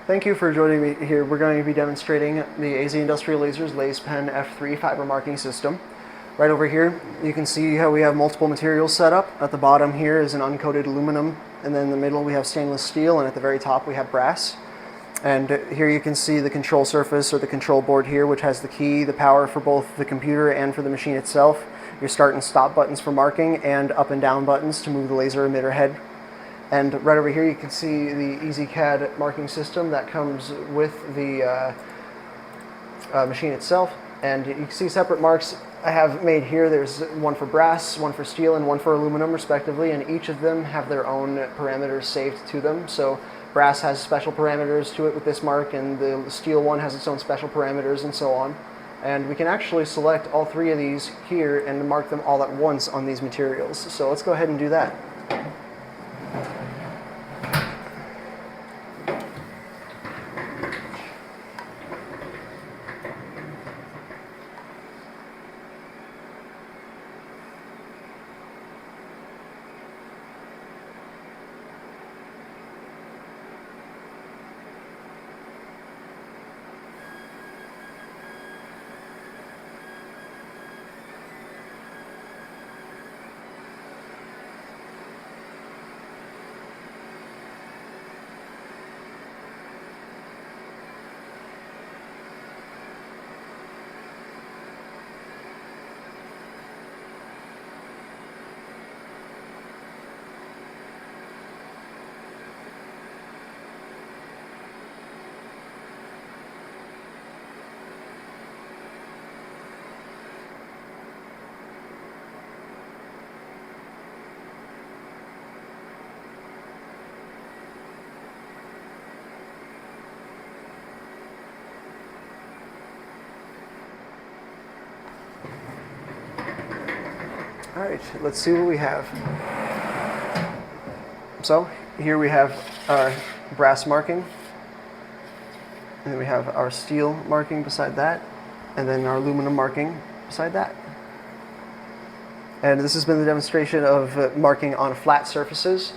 Thank you for joining me here. We're going to be demonstrating the AZ Industrial Lasers LasePen F-3 fiber marking system. Right over here, you can see how we have multiple materials set up. At the bottom here is an uncoated aluminum, and then in the middle we have stainless steel, and at the very top we have brass. And here you can see the control surface or the control board here, which has the key, the power for both the computer and for the machine itself, your start and stop buttons for marking, and up and down buttons to move the laser emitter head. And right over here you can see the EasyCAD marking system that comes with the machine itself. And you can see separate marks I have made here. There's one for brass, one for steel, and one for aluminum respectively, and each of them have their own parameters saved to them. So brass has special parameters to it with this mark, and the steel one has its own special parameters, and so on. And we can actually select all three of these here and mark them all at once on these materials. So let's go ahead and do that. All right, let's see what we have. So here we have our brass marking, and then we have our steel marking beside that, and then our aluminum marking beside that. And this has been the demonstration of marking on flat surfaces.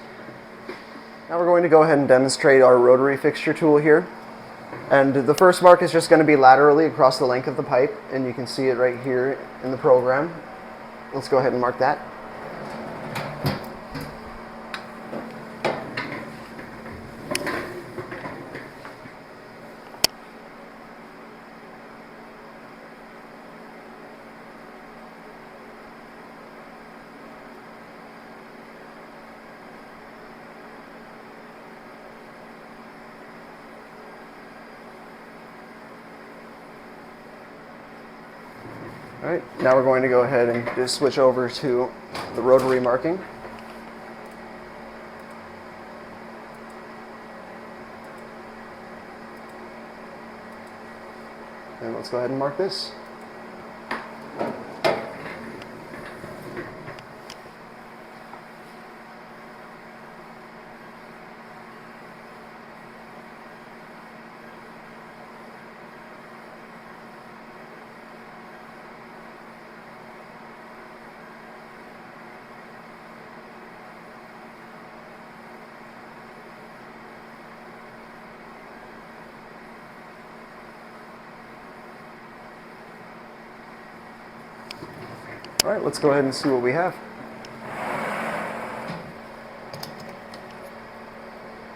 Now we're going to go ahead and demonstrate our rotary fixture tool here. And the first mark is just going to be laterally across the length of the pipe, and you can see it right here in the program. Let's go ahead and mark that. All right, now we're going to go ahead and just switch over to the rotary marking. And let's go ahead and mark this. All right, let's go ahead and see what we have.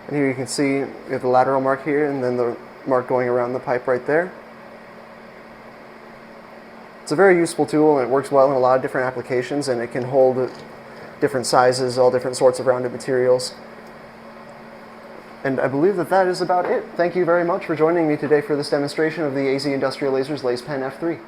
And here you can see we have the lateral mark here, and then the mark going around the pipe right there. It's a very useful tool, and it works well in a lot of different applications, and it can hold different sizes, all different sorts of rounded materials. And I believe that that is about it. Thank you very much for joining me today for this demonstration of the AZ Industrial Lasers LasePen F-3.